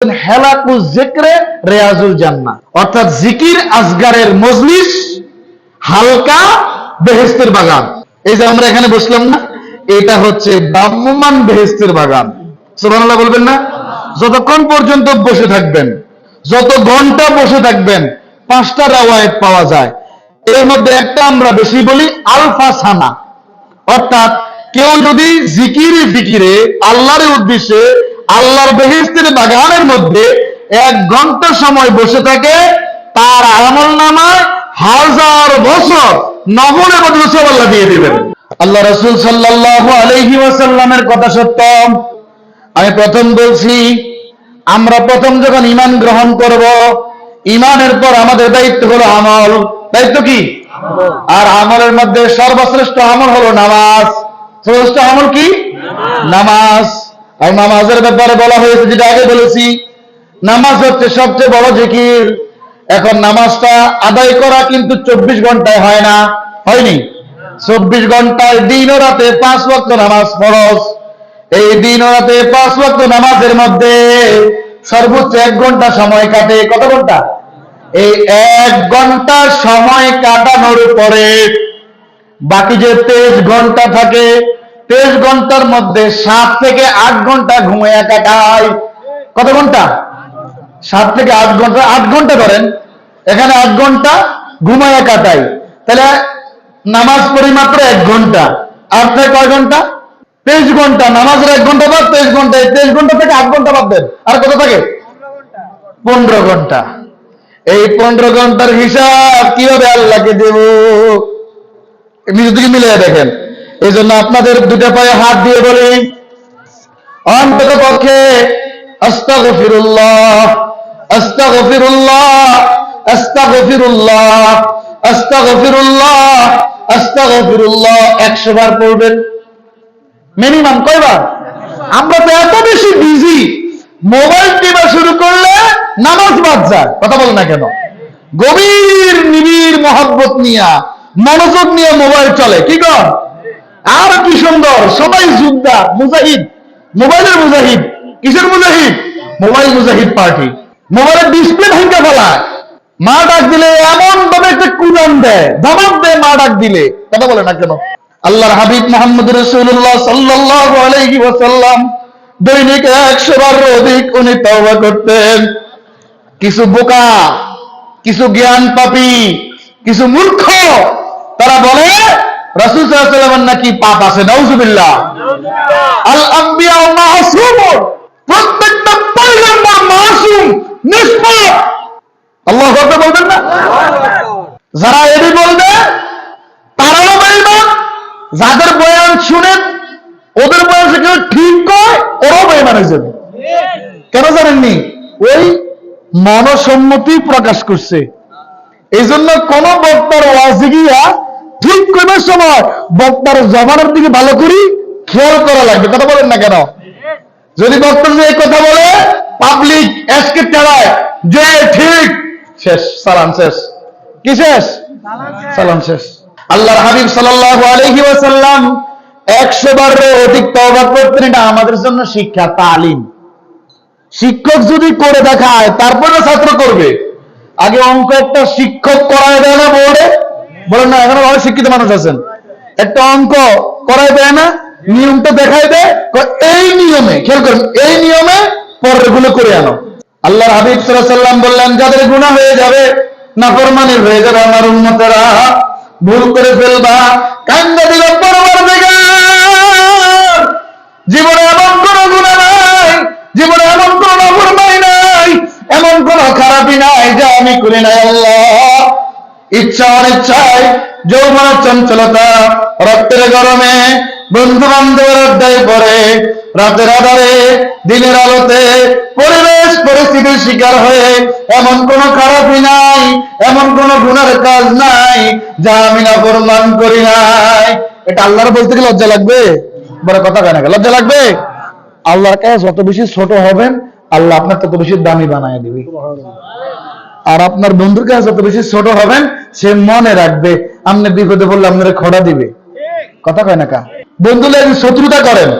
হেলাকু যিকরে রিয়াজুল জান্নাহ, অর্থাৎ জিকির আজগারের মজলিস, হালকা বেহেশতের বাগান। এই যে আমরা এখানে বসলাম না, এটা হচ্ছে ভ্রাম্যমান বেহেশতের বাগান। সুবহানাল্লাহ বলবেন না? যতক্ষণ পর্যন্ত বসে থাকবেন, যত ঘন্টা বসে থাকবেন, 5টা রাওয়ায়াত পাওয়া যায়। এর মধ্যে একটা আমরা বেশি বলি আলফা সানা, অর্থাৎ কেউ যদি জিকিরে ফিকিরে আল্লাহর উদ্দেশ্যে আল্লাহর বেহেশতের বাগানের মধ্যে 1 ঘন্টা সময় বসে থাকে, তার আমল নামায় 1000 বছর নফল ইবাদত সওয়াব আল্লাহ দিয়ে দিবেন। আল্লাহ রাসূল সাল্লাল্লাহু আলাইহি ওয়াসাল্লামের কথা সত্য। আমি প্রথম বলছি, আমরা প্রথম যখন ঈমান গ্রহণ করব, ঈমানের পর আমাদের দায়িত্ব হলো আমল। দায়িত্ব কি? আর আমলের মধ্যে সর্বশ্রেষ্ঠ আমল হলো নামাজ। শ্রেষ্ঠ আমল কি? নামাজ। আর নামাজের ব্যাপারে বলা হয়েছে, যেটা আগে বলেছি, নামাজ হচ্ছে সবচেয়ে বড় জিকির। এখন নামাজটা আদায় করা কিন্তু 24 ঘন্টায় হয় না, হয়নি। 24 ঘন্টায় দিন ও রাতে 5 ওয়াক্ত নামাজ ফরজ। এই দিন ও রাতে 5 ওয়াক্ত নামাজের মধ্যে সর্বোচ্চ 1 ঘন্টা সময় কাটে। কত ঘন্টা? এই 1 ঘন্টা সময় কাটানোর পরে বাকি যে 23 ঘন্টা থাকে, 23 ঘন্টার মধ্যে 7 থেকে 8 ঘন্টা ঘুমিয়ে কাটায়। কত ঘন্টা? 7 থেকে 8 ঘন্টা। 8 ঘন্টা ধরেন, এখানে 8 ঘন্টা ঘুমায়া কাটাই, তাহলে নামাজ পড়ি মাত্র 1 ঘন্টা। আর থেকে কয় ঘন্টা? 23 ঘন্টা। নামাজের 1 ঘন্টা বাদ 23 ঘন্টা। 23 ঘন্টা থেকে 8 ঘন্টা বাদ দেন, আর কত থাকে? 15 ঘন্টা। এই 15 ঘন্টার হিসাব কিভাবে আল্লাহকে দেব? নিজে মিলে দেখেন। এই জন্য আপনাদের দুটো পায়ে হাত দিয়ে বলি, অন্তত পক্ষে আস্তাগফিরুল্লাহ, আস্তাগফিরুল্লাহ, আস্তাগফিরুল্লাহ, আস্তাগফিরুল্লাহ, আস্তাগফিরুল্লাহ 100 বার পড়বেন। মিনিমাম কয়বার? আমরা তো এত বেশি বিজি, মোবাইল টিপা শুরু করলে নামাজ বাদ যায়। কথা বল না কেন? গভীর নিবিড় মহব্বত নিয়ে, মনোযোগ নিয়ে মোবাইল চলে, কি কর? আর কি সুন্দর, সবাই যোদ্ধা, মুজাহিদ, মোবাইলের মুজাহিদ। কিসের মুজাহিদ? মোবাইল মুজাহিদ পার্টি। মোবাইলের ডিসপ্লে ভেঙে ফেলায়, মা ডাক দিলে এমন ভাবে একটা কুলান দেয়, ধমক দেয় মা ডাক দিলে। কথা বলে না কেন? আল্লাহর হাবিব মুহাম্মদ রাসূলুল্লাহ সাল্লাল্লাহু আলাইহি ওয়াসাল্লাম দৈনিক 100 বার অধিক উনি তওবা করতেন। কিছু বোকা, কিছু জ্ঞান পাপী, কিছু মূর্খ, তারা বলে রাসূল সাল্লাল্লাহু আলাইহি ওয়াসাল্লামের নাকি পাপ আছে। নাউজুবিল্লাহ। আল আম্বিয়া মাসুমুন, প্রত্যেকটা পয়গম্বর মাসুম, নিষ্পাপ। আল্লাহু আকবার বলবেন না? যারা এটি বলবে তারাও বেঈমান। যাদের বয়ান শুনে ওদের বয়ান কেউ ঠিক কয়, ওরাও বেঈমান হয়ে যাবে। কেন জানেননি? ওই মনসম্মতি প্রকাশ করছে। এই জন্য কোন বক্তার ওয়াজে গিয়া ঠিক করবার সময় বক্তার জবানের দিকে ভালো করে খেয়াল করা লাগবে। কথা বলেন না কেন? যদি বক্তা এই কথা বলে, পাবলিক এসকে টেরায় যে ঠিক, শেষ, সালাম শেষ। কি শেষ? সালাম শেষ। আল্লাহর হাবিব সাল্লাল্লাহু আলাইহি ওয়াসাল্লাম 100 বারের অধিক তওবা করতেন। এটা আমাদের জন্য শিক্ষা, তালিম। শিক্ষক যদি করে দেখায় তারপরে ছাত্র করবে। আগে অঙ্ক একটা শিক্ষক করায় দেয় না বোর্ডে? বলেন না, এখানে অনেক শিক্ষিত মানুষ আছেন, একটা অঙ্ক করায় দেয় না, নিয়মটা দেখায় দেয়, এই নিয়মে, খেয়াল করুন, এই নিয়মে পরের গুলো করে আনো। আল্লাহর হাবিব সাল্লাল্লাহু আলাইহি ওয়াসাল্লাম বললেন, যাদের গুনাহ হয়ে যাবে, নাফরমানি হয়ে যাবে, আমার উম্মতেরা ভুল করে ফেলবা, কান্দা দিবা পরওয়ারদিগার, জীবনে এমন কোন গুনাহ নাই, জীবনে এমন কোন নাফরমানি নাই, এমন কোন খারাপই নাই যা আমি করি নাই আল্লাহ। ইচ্ছা অনিচ্ছায়, যৌবনের চঞ্চলতা, রক্তের গরমে, বন্ধু বান্ধবের আড্ডায় পড়ে, রাতের আধারে, দিনের আলোতে, পরিবেশ পরিস্থিতির শিকার হয়ে এমন কোন খারাপই নাই, এমন কোন গুনার কাজ নাই যা আমি নাফরমান করি নাই। এটা আল্লাহর বলতে গেলে লজ্জা লাগবে? বড় কথা কেন? লজ্জা লাগবে? আল্লাহর কাছে যত বেশি ছোট হবেন, আল্লাহ আপনার তত বেশি দামি বানায় দিবে। আর আপনার বন্ধুর কাছে যত বেশি ছোট হবেন, সে মনে রাখবে আপনি বিপদে পড়লে আপনারা খড়া দিবে। কথা কয় না কা? বন্ধু লাগে শত্রুতা করেন,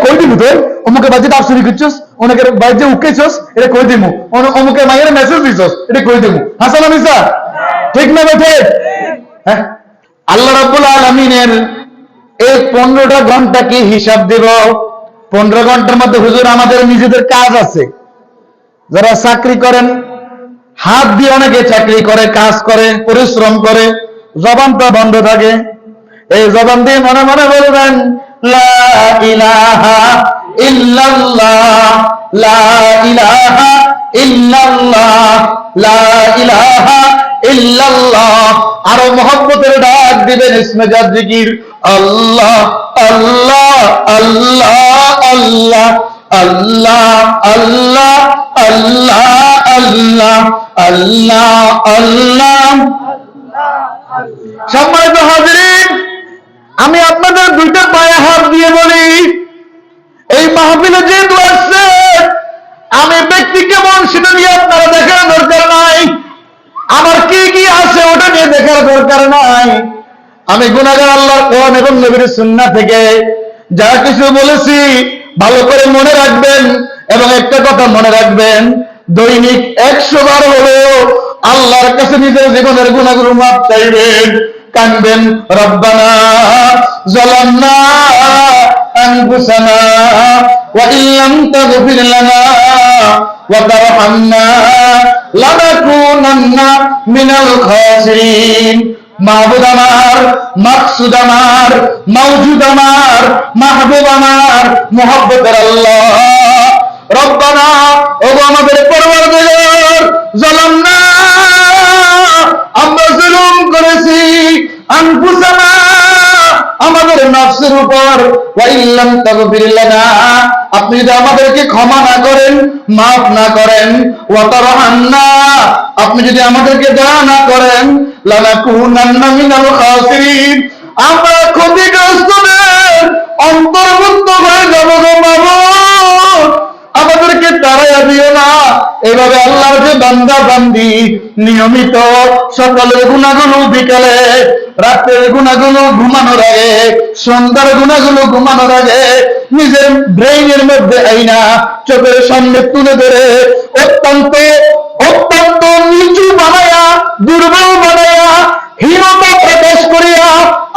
কই দিবি তোর অমুকে বাজি তাফসীর করছিস, অনেকের ভাই যে উকেছস এটা কই দিমু, অমুকে মায়ের মেসেজ দিছস এটা কই দিমু। হাসান মিসা ঠিক না বেঠে? হ্যাঁ, আল্লাহ রাব্বুল আলামিনের এই 15টা ঘন্টা কি হিসাব দিব? 15 ঘন্টার মধ্যে হুজুর আমাদের নিজেদের কাজ আছে। যারা চাকরি করেন, হাত দিয়ে অনেকে চাকরি করে, কাজ করে, পরিশ্রম করে, জবানটা বন্ধ থাকে। এই জবান দিয়ে মনে মনে বলবেন লা ইলাহা ইল্লাল্লাহ, লা ইলাহা ইল্লাল্লাহ, লা ইলাহা ইল্লাল্লাহ। আরো মহব্বতের ডাক দিবেন ইসমে জাত জিকির, আল্লাহ আল্লাহ আল্লাহ আল্লাহ আল্লাহ আল্লাহ আল্লাহ আল্লাহ আল্লাহ আল্লাহ। সম্মানিত হাজিরিন, আমি আপনাদের দুইটা পায়ে হাত দিয়ে বলি, এই মাহফিলে যেহেতু আসছে, আমি ব্যক্তি কেমন সেটা নিয়ে আপনারা দেখার দরকার নাই, আমার কি কি আছে ওটা নিয়ে দেখার দরকার নাই। আমি গুনাহগার আল্লাহর কোরআন এবং নবীর সুন্নাহ থেকে যা কিছু বলেছি ভালো করে মনে রাখবেন, এবং একটা কথা মনে রাখবেন, দৈনিক 100 বার হলেও আল্লাহর কাছে নিজের জীবনের গুনাহগুলো মাফ চাইবেন, কাঁদবেন, রব্বানা যালামনা আনফুসানা ওয়া ইল্লাম তাগফির লানা ওয়া তারহামনা লানাকুনান্না মিনাল খাসিরিন। মাহবুব আমার, মাকসুদ আমার, মাওজুদ আমার, মাহবুব আমার, মুহাব্বতের আল্লাহ, রব্বানা ও আমাদের পরওয়ারদিগার, যালামনা আমরা জুলুম করেছি, আনফুসানা আমাদের নফসের উপর, ওয়া ইল্লাম তাগফির লানা আপনি যদি আমাদেরকে ক্ষমা না করেন, মাফ না করেন, ওয়া তারহামনা আপনি যদি আমাদেরকে দয়া না করেন, লানাকুনান্না মিনাল খাসিরিন আমরা ক্ষতিগ্রস্তদের অন্তর্ভুক্ত হয়ে যাব গো মাবুদ, আমাদেরকে তাড়াইয়া দিও না। এইভাবে আল্লাহর যে বান্দা বান্দি নিয়মিত সকালের গুনাহগুলো বিকালে, রাতের গুনাহগুলো ঘুমানোর আগে, সন্ধ্যার গুনাহগুলো ঘুমানোর আগে নিজের ব্রেইনের মধ্যে আইনা চোখের সামনে তুলে ধরে অত্যন্ত অত্যন্ত নিচু বানায়া, দুর্বল বানায়া, হীনতা প্রকাশ করিয়া,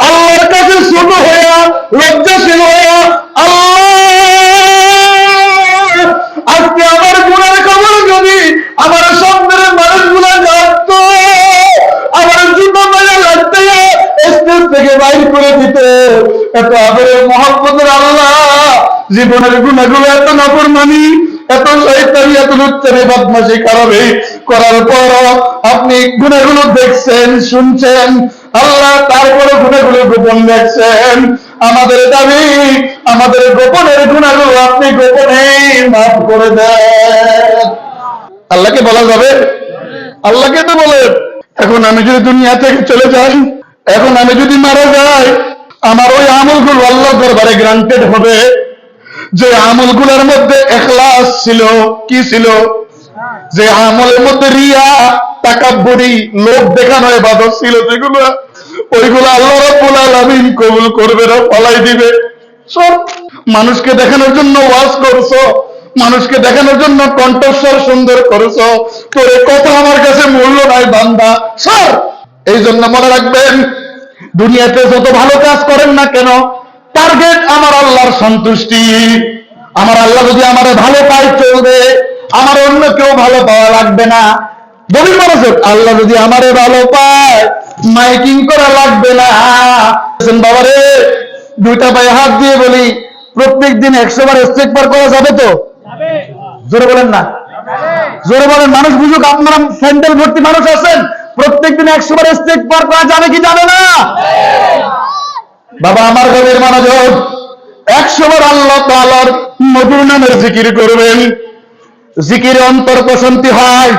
আল্লাহর কাছে ছোট হইয়া, লজ্জাশীল হইয়া, আল্লাহ আজকে আমার গুনার খবর যদি আমার সামনের মানুষগুলা জানতো, আমার জুতো মেলা লাগতে স্টেজ থেকে বাইর করে দিত। এত আদরের মহব্বতের আল্লাহ, জীবনের গুনাহগুলো এত নাফরমানি, এত শয়তানি, এত লুচ্চামি বদমাশি করার পর আপনি গুনাহগুলো দেখছেন, শুনছেন, আল্লাহ তারপরে গুনাহগুলো গোপন দেখছেন। আমাদের দাবি, আমাদের গোপনের গুনাহগুলো আপনি গোপনে মাফ করে দেন। আল্লাহকে বলা যাবে? আল্লাহকে তো বলে। এখন আমি যদি দুনিয়া থেকে চলে যাই, এখন আমি যদি মারা যাই, আমার ওই আমলগুলো আল্লাহর দরবারে গ্রান্টেড হবে, যে আমলগুলোর মধ্যে ইখলাস ছিল। কি ছিল? যে আমলের মধ্যে রিয়া, তাকাব্বুরি, লোক দেখানো ইবাদত ছিল, যেগুলো ওইগুলো আল্লাহ রাব্বুল আলামিন কবুল করবে না, ফলাই দিবে। সব মানুষকে দেখানোর জন্য ওয়াজ করছো, মানুষকে দেখানোর জন্য কণ্ঠস্বর সুন্দর করছো, তোর কথা আমার কাছে মূল্য নাই বান্দা। স্যার, এই জন্য মনে রাখবেন, দুনিয়াতে যত ভালো কাজ করেন না কেন, টার্গেট আমার আল্লাহর সন্তুষ্টি। আমার আল্লাহ যদি আমারে ভালো পায় চলবে, আমার অন্য কেউ ভালো পাওয়া লাগবে না। বলি মনোযোগ, আল্লাহ যদি আমারে ভালো পায়, মাইকিং করা লাগবে না। বাবারে, দুইটা পায়ে হাত দিয়ে বলি, প্রত্যেক দিন 100 বার ইস্তেগফার করা যাবে তো? জোরে বলেন না, জোরে বলেন, মানুষ বুঝুক। আপনারা স্যান্ডেল ভর্তি মানুষ আছেন, প্রত্যেকদিন 100 বার ইস্তেগফার করা যাবে কি যাবে না? বাবা আমার গভীর মনোযোগ, 100 বার আল্লাহ তাআলার মধুর নামের জিকির করবেন। জিকিরে অন্তর প্রশান্তি হয়।